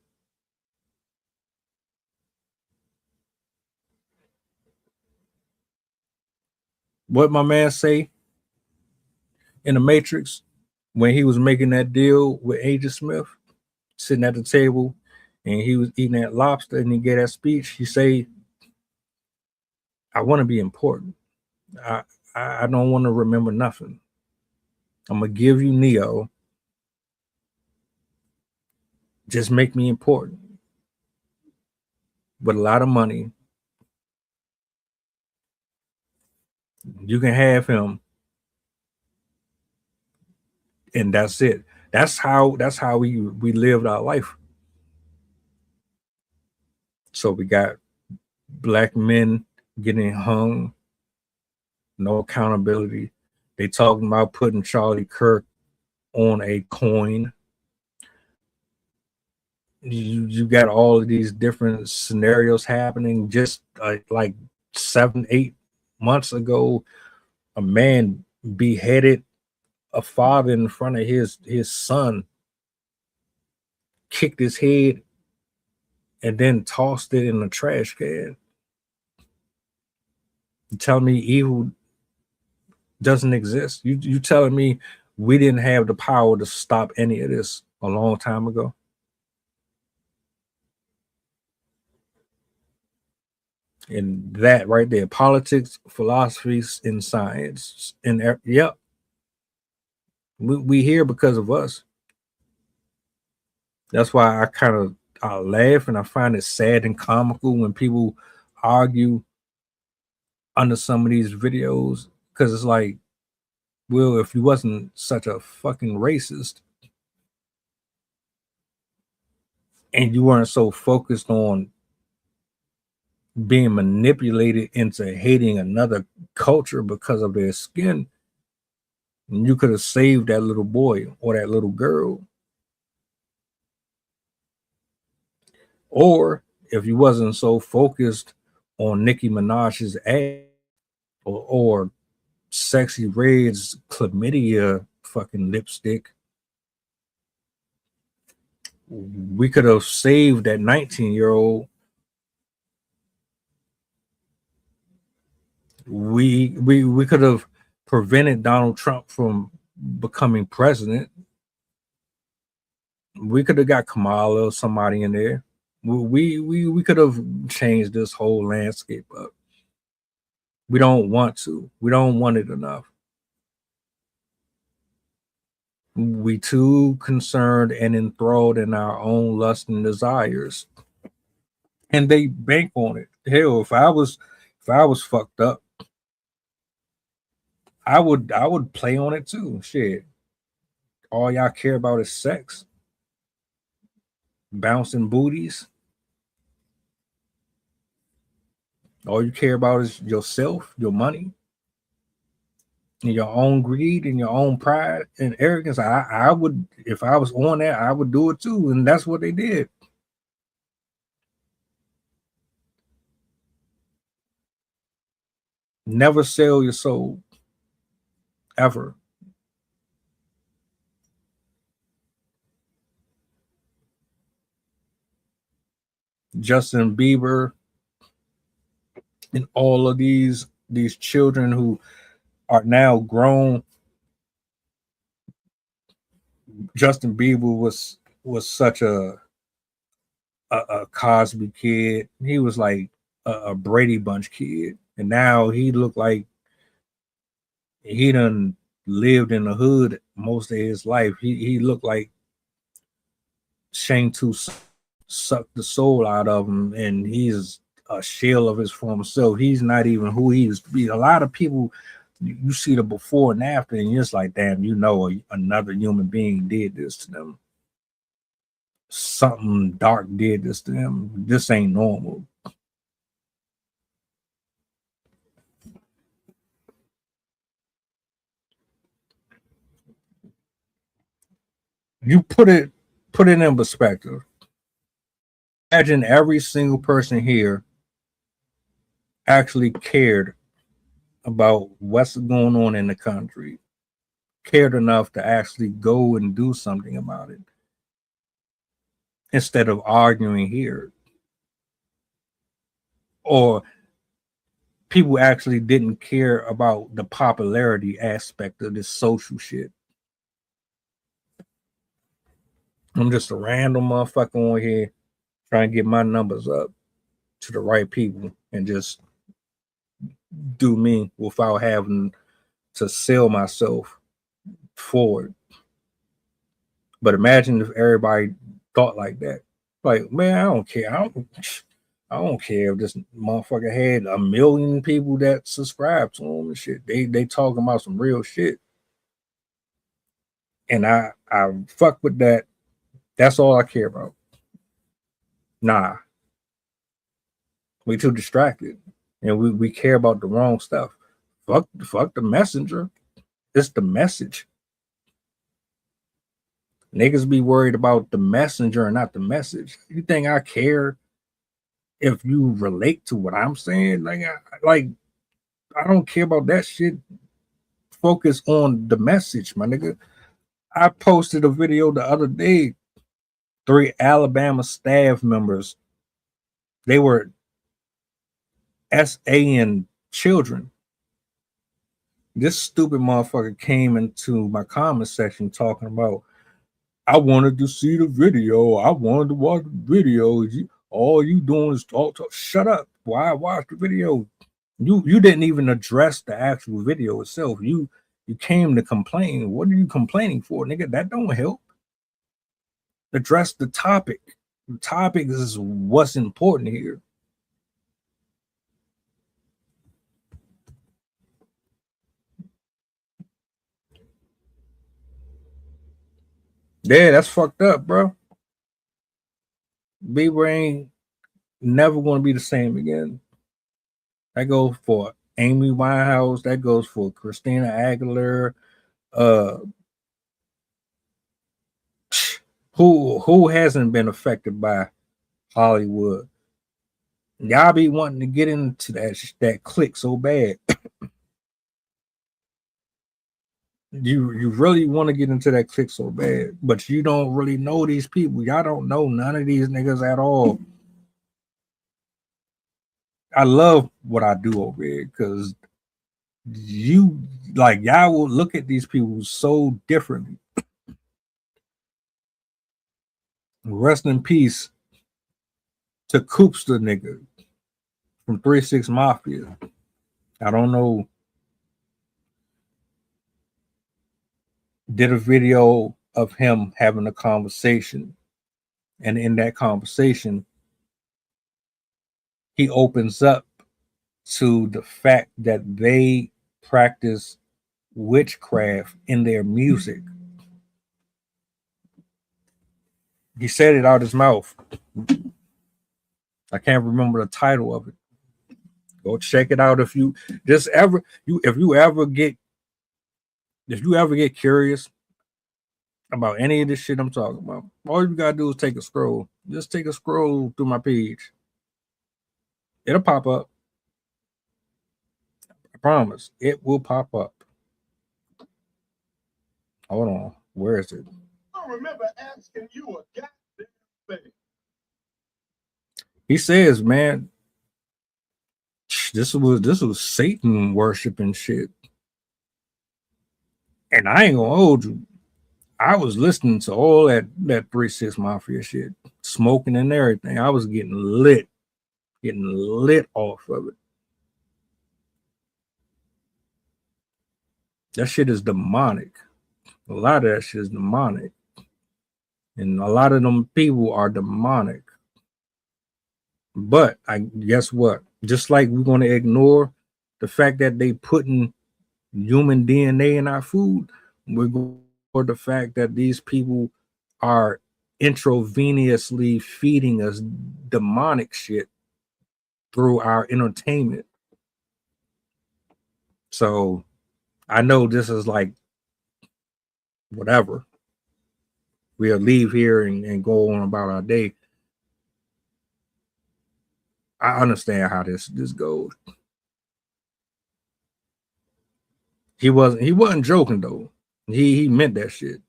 What my man say in the Matrix when he was making that deal with Agent Smith, sitting at the table, and he was eating that lobster, and he gave that speech. He say, "I want to be important. I don't want to remember nothing. I'm gonna give you Neo. Just make me important with a lot of money. You can have him, and that's it. That's how we lived our life. So we got black men getting hung, no accountability. They talking about putting Charlie Kirk on a coin. You got all of these different scenarios happening. Just like 7-8 months ago, a man beheaded a father in front of his son, kicked his head, and then tossed it in a trash can. You tell me evil doesn't exist? You telling me we didn't have the power to stop any of this a long time ago? And that right there, politics, philosophies, and science, and yep, we here because of us. That's why I laugh and I find it sad and comical when people argue under some of these videos, because it's like, well, if you wasn't such a fucking racist and you weren't so focused on being manipulated into hating another culture because of their skin, you could have saved that little boy or that little girl. Or if you wasn't so focused on Nicki Minaj's ass or Sexy Red's chlamydia fucking lipstick, we could have saved that 19-year-old. We could have prevented Donald Trump from becoming president. We could have got Kamala or somebody in there. We could have changed this whole landscape up. We don't want to. We don't want it enough. We too concerned and enthralled in our own lust and desires, and they bank on it. Hell, if I was fucked up, I would play on it too. Shit, all y'all care about is sex, bouncing booties. All you care about is yourself, your money, and your own greed and your own pride and arrogance. I would, if I was on that, I would do it too, and that's what they did. Never sell your soul, ever. Justin Bieber and all of these children who are now grown. Justin Bieber was such a Cosby kid. He was like a Brady Bunch kid, and now he looked like he done lived in the hood most of his life. He looked like Shane Tu sucked the soul out of him, and he's a shell of his former self. He's not even who he used to be. A lot of people, you see the before and after, and you're just like, damn, another human being did this to them. Something dark did this to them. This ain't normal. You put it in perspective. Imagine every single person here actually cared about what's going on in the country, cared enough to actually go and do something about it instead of arguing here. Or people actually didn't care about the popularity aspect of this social shit. I'm just a random motherfucker on here trying to get my numbers up to the right people and just do me without having to sell myself forward. But imagine if everybody thought like that. Like, man, I don't care. I don't care if this motherfucker had 1 million people that subscribe to him and shit. They talking about some real shit. And I fuck with that. That's all I care about. Nah. We too distracted. And we care about the wrong stuff. Fuck the messenger. It's the message. Niggas be worried about the messenger and not the message. You think I care if you relate to what I'm saying? Like I don't care about that shit. Focus on the message, my nigga. I posted a video the other day. 3 Alabama staff members. They were SAing children. This stupid motherfucker came into my comment section talking about, I wanted to see the video. I wanted to watch the video. All you doing is talk. Shut up. Why watch the video? You didn't even address the actual video itself. You came to complain. What are you complaining for, nigga? That don't help. Address the topic. The topic is what's important here. Yeah, that's fucked up, bro. Bieber ain't never gonna be the same again. That goes for Amy Winehouse. That goes for Christina Aguilera. Uh, who hasn't been affected by Hollywood? Y'all be wanting to get into that clique so bad. You really want to get into that clique so bad, but you don't really know these people. Y'all don't know none of these niggas at all. I love what I do over here because y'all will look at these people so differently. Rest in peace to Coops the nigga from 3-6 Mafia. I don't know. Did a video of him having a conversation, and in that conversation, he opens up to the fact that they practice witchcraft in their music. He said it out his mouth. I can't remember the title of it. Go check it out if you ever get curious about any of this shit I'm talking about. All you gotta do is take a scroll. Just take a scroll through my page. It'll pop up. I promise. It will pop up. Hold on. Where is it? I remember asking you a goddamn thing. He says, man, this was Satan worshiping shit. And I ain't gonna hold you. I was listening to all that 3-6 Mafia shit, smoking and everything. I was getting lit off of it. That shit is demonic. A lot of that shit is demonic. And a lot of them people are demonic. But I guess what? Just like we're going to ignore the fact that they putting human DNA in our food, we're going to ignore the fact that these people are intravenously feeding us demonic shit through our entertainment. So I know this is like whatever. We'll leave here and go on about our day. I understand how this goes. He wasn't joking though. He meant that shit.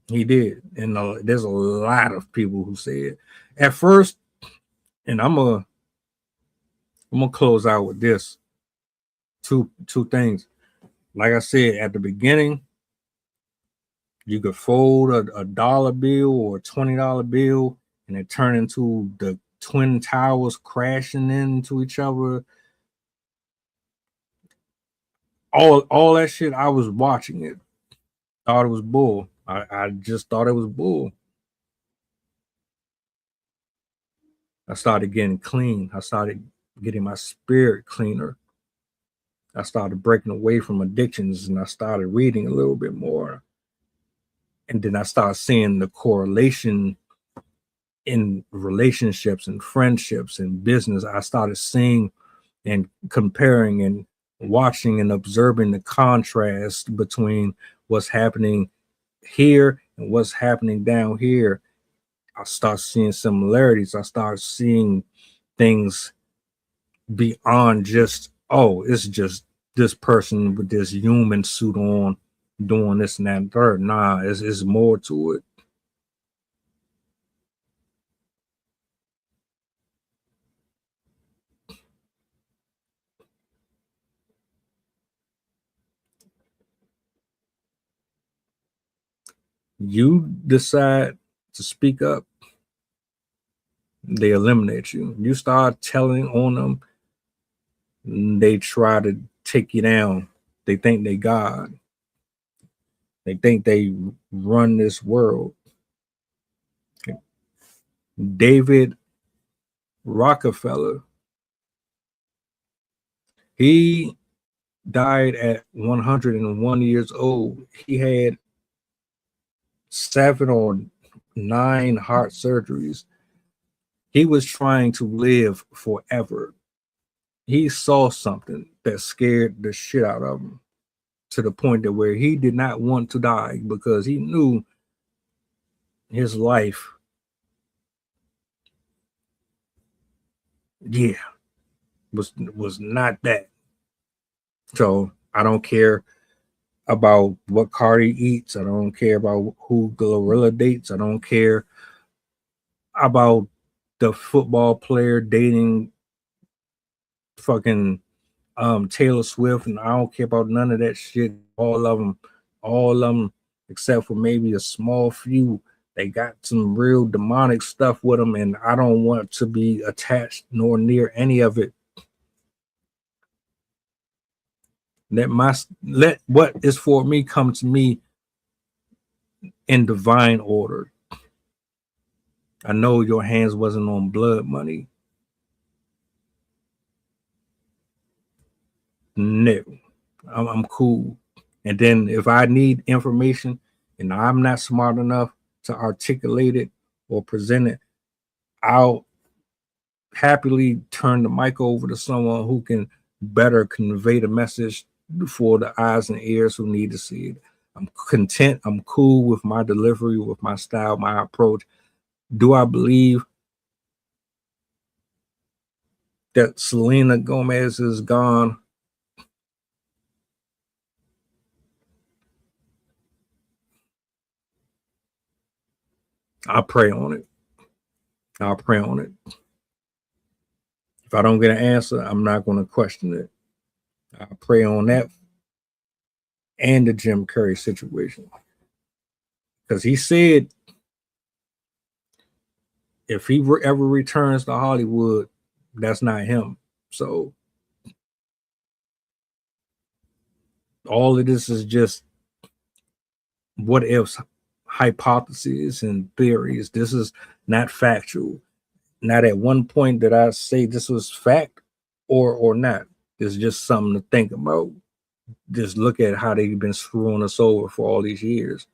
He did. And there's a lot of people who said at first, and I'm gonna close out with this. Two things. Like I said at the beginning, you could fold a dollar bill or a $20 bill and it turned into the Twin Towers crashing into each other. All that shit, I was watching it. Thought it was bull. I just thought it was bull. I started getting clean. I started getting my spirit cleaner. I started breaking away from addictions and I started reading a little bit more. And then I started seeing the correlation in relationships and friendships and business. I started seeing and comparing and watching and observing the contrast between what's happening here and what's happening down here. I start seeing similarities. I start seeing things beyond just, oh, it's just this person with this human suit on doing this and that and third. Nah, it's more to it. You decide to speak up, they eliminate you. You start telling on them, they try to take you down. They think they God. They think they run this world. David Rockefeller, he died at 101 years old. He had 7 or 9 heart surgeries. He was trying to live forever. He saw something that scared the shit out of him to the point that where he did not want to die because he knew his life, was not that. So I don't care about what Cardi eats. I don't care about who Glorilla dates. I don't care about the football player dating fucking Taylor Swift, and I don't care about none of that shit. All of them, except for maybe a small few. They got some real demonic stuff with them, and I don't want to be attached nor near any of it. Let what is for me come to me in divine order. I know your hands wasn't on blood money. No, I'm cool. And then if I need information and I'm not smart enough to articulate it or present it, I'll happily turn the mic over to someone who can better convey the message for the eyes and ears who need to see it. I'm content. I'm cool with my delivery, with my style, my approach. Do I believe that Selena Gomez is gone? I'll pray on it. I'll pray on it. If I don't get an answer, I'm not going to question it. I'll pray on that and the Jim Carrey situation. Because he said if he ever returns to Hollywood, that's not him. So all of this is just what ifs, hypotheses, and theories. This is not factual. Not at one point did I say this was fact or not. It's just something to think about. Just look at how they've been screwing us over for all these years.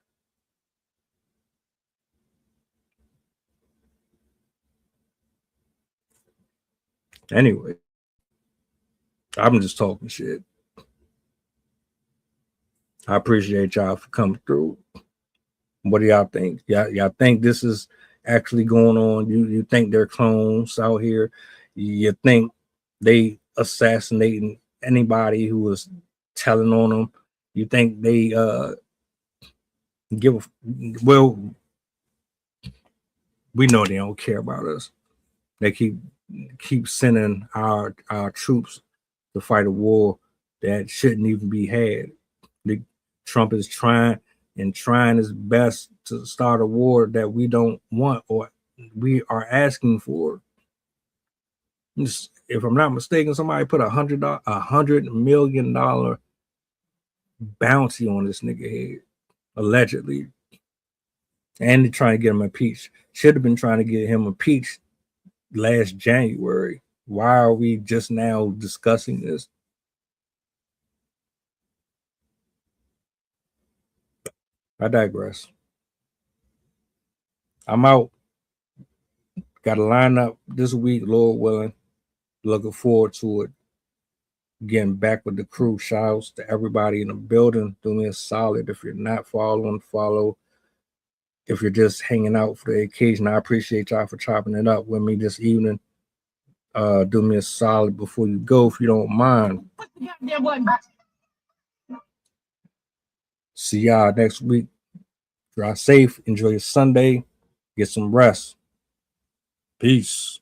Anyway, I'm just talking shit. I appreciate y'all for coming through. What do y'all think? Y'all think this is actually going on? You think they're clones out here? You think they assassinating anybody who was telling on them? You think they well, we know they don't care about us. They keep sending our troops to fight a war that shouldn't even be had. Trump is trying his best to start a war that we don't want or we are asking for. If I'm not mistaken, somebody put $100 million bounty on this nigga head, allegedly, and they're trying to get him impeached. Should have been trying to get him impeached last January. Why are we just now discussing this? I digress. I'm out. Got a line up this week, Lord willing. Looking forward to it. Getting back with the crew. Shouts to everybody in the building. Do me a solid. If you're not following, follow. If you're just hanging out for the occasion, I appreciate y'all for chopping it up with me this evening. Do me a solid before you go, if you don't mind. See y'all next week. Drive safe. Enjoy your Sunday. Get some rest. Peace.